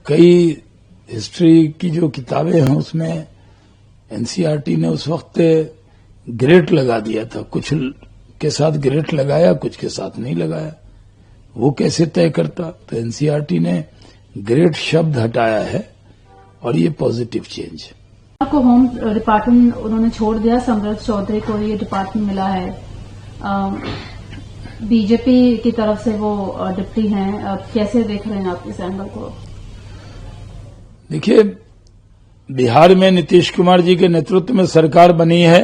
कई हिस्ट्री की जो किताबें हैं उसमें एनसीईआरटी ने उस वक्त ग्रेड लगा दिया था। कुछ के साथ ग्रेड लगाया, कुछ के साथ नहीं लगाया। वो कैसे तय करता? तो एनसीईआरटी ने ग्रेड शब्द हटाया है और ये पॉजिटिव चेंज है। आपको होम डिपार्टमेंट उन्होंने छोड़ दिया, सम्राट चौधरी को ये डिपार्टमेंट मिला है। बीजेपी की तरफ से वो डिप्टी हैं, कैसे देख रहे हैं आप इस एंगल को? देखिए, बिहार में नीतीश कुमार जी के नेतृत्व में सरकार बनी है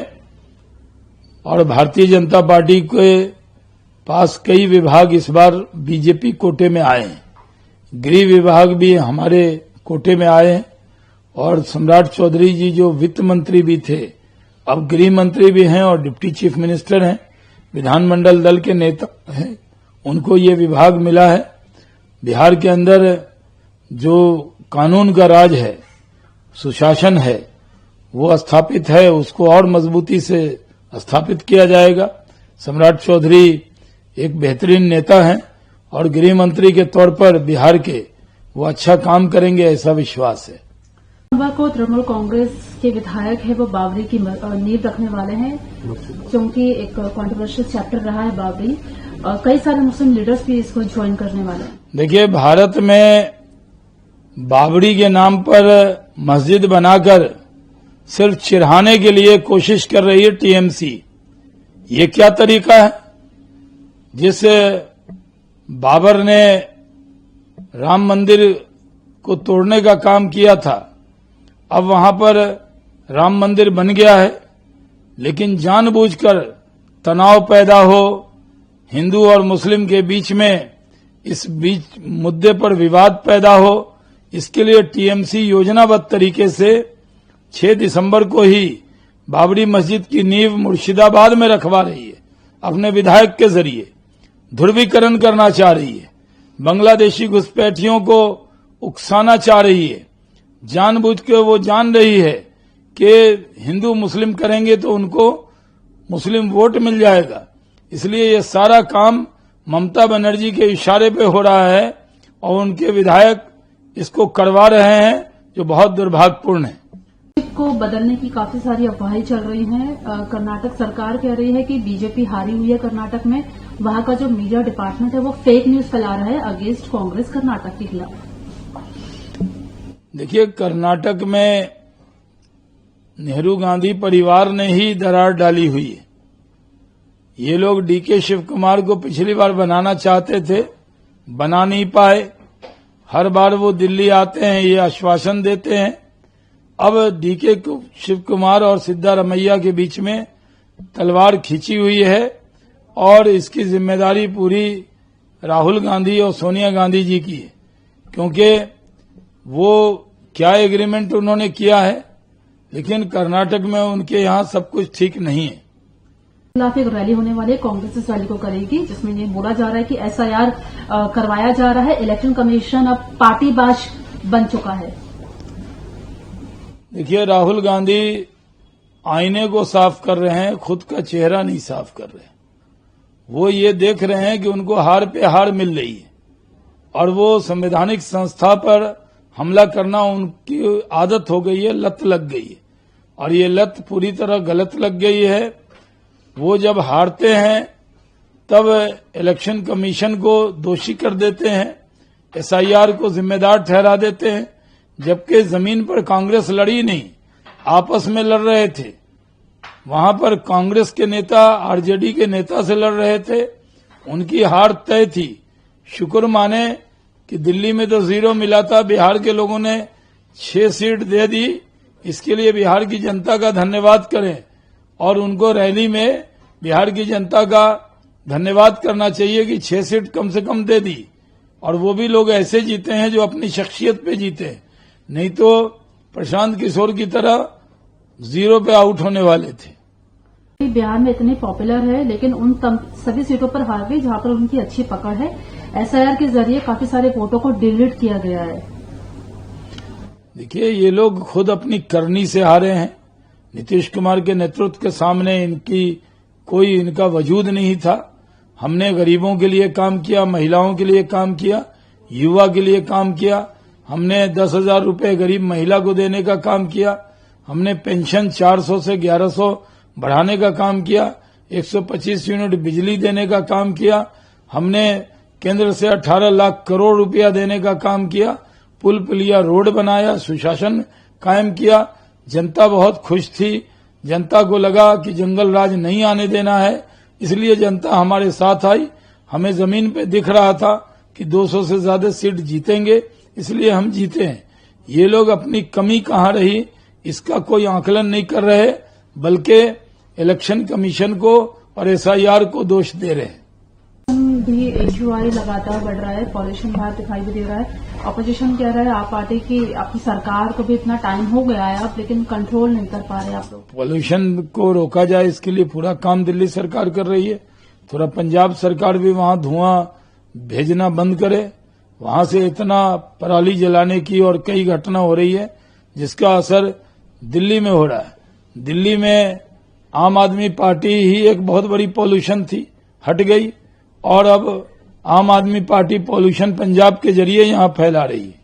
और भारतीय जनता पार्टी के पास कई विभाग इस बार बीजेपी कोटे में आए हैं। गृह विभाग भी हमारे कोटे में आए हैं और सम्राट चौधरी जी जो वित्त मंत्री भी थे, अब गृह मंत्री भी हैं और डिप्टी चीफ मिनिस्टर हैं, विधानमंडल दल के नेता हैं, उनको ये विभाग मिला है। बिहार के अंदर जो कानून का राज है, सुशासन है, वो स्थापित है, उसको और मजबूती से स्थापित किया जाएगा। सम्राट चौधरी एक बेहतरीन नेता हैं और गृह मंत्री के तौर पर बिहार के वो अच्छा काम करेंगे, ऐसा विश्वास है। को तृणमूल कांग्रेस के विधायक है वो बाबरी की नींव रखने वाले हैं, क्योंकि एक कंट्रोवर्शियल चैप्टर रहा है बाबरी। कई सारे मुस्लिम लीडर्स भी इसको ज्वाइन करने वाले हैं। देखिए, भारत में बाबरी के नाम पर मस्जिद बनाकर सिर्फ चिढ़ाने के लिए कोशिश कर रही है टीएमसी। ये क्या तरीका है? जिस बाबर ने राम मंदिर को तोड़ने का काम किया था, अब वहां पर राम मंदिर बन गया है, लेकिन जानबूझकर तनाव पैदा हो, हिंदू और मुस्लिम के बीच में इस बीच मुद्दे पर विवाद पैदा हो, इसके लिए टीएमसी योजनाबद्ध तरीके से 6 दिसंबर को ही बाबरी मस्जिद की नींव मुर्शिदाबाद में रखवा रही है। अपने विधायक के जरिए ध्रुवीकरण करना चाह रही है, बांग्लादेशी घुसपैठियों को उकसाना चाह रही है। जानबूझ के वो जान रही है कि हिंदू मुस्लिम करेंगे तो उनको मुस्लिम वोट मिल जाएगा, इसलिए ये सारा काम ममता बनर्जी के इशारे पे हो रहा है और उनके विधायक इसको करवा रहे हैं, जो बहुत दुर्भाग्यपूर्ण है। को बदलने की काफी सारी अफवाहें चल रही हैं। कर्नाटक सरकार कह रही है कि बीजेपी हारी हुई है कर्नाटक में, वहां का जो मीडिया डिपार्टमेंट है वो फेक न्यूज फैला रहा है अगेंस्ट कांग्रेस कर्नाटक के खिलाफ। देखिए, कर्नाटक में नेहरू गांधी परिवार ने ही दरार डाली हुई है। ये लोग डीके शिव कुमार को पिछली बार बनाना चाहते थे, बना नहीं पाए। हर बार वो दिल्ली आते हैं, ये आश्वासन देते हैं। अब डीके शिव कुमार और सिद्धारमैया के बीच में तलवार खींची हुई है और इसकी जिम्मेदारी पूरी राहुल गांधी और सोनिया गांधी जी की है, क्योंकि वो क्या एग्रीमेंट उन्होंने किया है, लेकिन कर्नाटक में उनके यहाँ सब कुछ ठीक नहीं है। खिलाफ एक रैली होने वाली है, कांग्रेस इस रैली को करेगी, जिसमें ये बोला जा रहा है कि एसआईआर करवाया जा रहा है। इलेक्शन कमीशन अब पार्टीबाज बन चुका है। देखिए, राहुल गांधी आईने को साफ कर रहे हैं, खुद का चेहरा नहीं साफ कर रहे। वो ये देख रहे हैं कि उनको हार पे हार मिल रही है और वो संवैधानिक संस्था पर हमला करना उनकी आदत हो गई है, लत लग गई है और ये लत पूरी तरह गलत लग गई है। वो जब हारते हैं तब इलेक्शन कमीशन को दोषी कर देते हैं, एसआईआर को जिम्मेदार ठहरा देते हैं, जबकि जमीन पर कांग्रेस लड़ी नहीं, आपस में लड़ रहे थे। वहां पर कांग्रेस के नेता आरजेडी के नेता से लड़ रहे थे, उनकी हार तय थी। शुक्र माने कि दिल्ली में तो 0 मिला था, बिहार के लोगों ने 6 सीट दे दी। इसके लिए बिहार की जनता का धन्यवाद करें और उनको रैली में बिहार की जनता का धन्यवाद करना चाहिए कि 6 सीट कम से कम दे दी। और वो भी लोग ऐसे जीते हैं जो अपनी शख्सियत पे जीते, नहीं तो प्रशांत किशोर की तरह 0 पे आउट होने वाले थे। बिहार में इतने पॉपुलर है, लेकिन उन सभी सीटों पर हार गई जहां पर उनकी अच्छी पकड़ है। एसआईआर के जरिए काफी सारे वोटों को डिलीट किया गया है। देखिए, ये लोग खुद अपनी करनी से हारे हैं। नीतीश कुमार के नेतृत्व के सामने इनका वजूद नहीं था। हमने गरीबों के लिए काम किया, महिलाओं के लिए काम किया, युवा के लिए काम किया। हमने 10,000 रुपए गरीब महिला को देने का काम किया। हमने पेंशन 400 से 1100 बढ़ाने का काम किया। 125 यूनिट बिजली देने का काम किया। हमने केंद्र से 18 लाख करोड़ रुपया देने का काम किया। पुल पुलिया रोड बनाया, सुशासन कायम किया। जनता बहुत खुश थी। जनता को लगा कि जंगल राज नहीं आने देना है, इसलिए जनता हमारे साथ आई। हमें जमीन पे दिख रहा था कि 200 से ज्यादा सीट जीतेंगे, इसलिए हम जीते हैं। ये लोग अपनी कमी कहाँ रही इसका कोई आकलन नहीं कर रहे, बल्कि इलेक्शन कमीशन को और एसआईआर को दोष दे रहे हैं। भी HUI लगातार बढ़ रहा है, पॉल्यूशन बाहर दिखाई भी दे रहा है। ऑपोजिशन कह रहा है आप पार्टी की आपकी सरकार को भी इतना टाइम हो गया है आप, लेकिन कंट्रोल नहीं कर पा रहे आप लोग। पॉल्यूशन को रोका जाए इसके लिए पूरा काम दिल्ली सरकार कर रही है। थोड़ा पंजाब सरकार भी वहां धुआं भेजना बंद करे। वहां से इतना पराली जलाने की और कई घटना हो रही है जिसका असर दिल्ली में हो रहा है। दिल्ली में आम आदमी पार्टी ही एक बहुत बड़ी पॉल्यूशन थी, हट गई और अब आम आदमी पार्टी पॉल्यूशन पंजाब के जरिए यहां फैला रही है।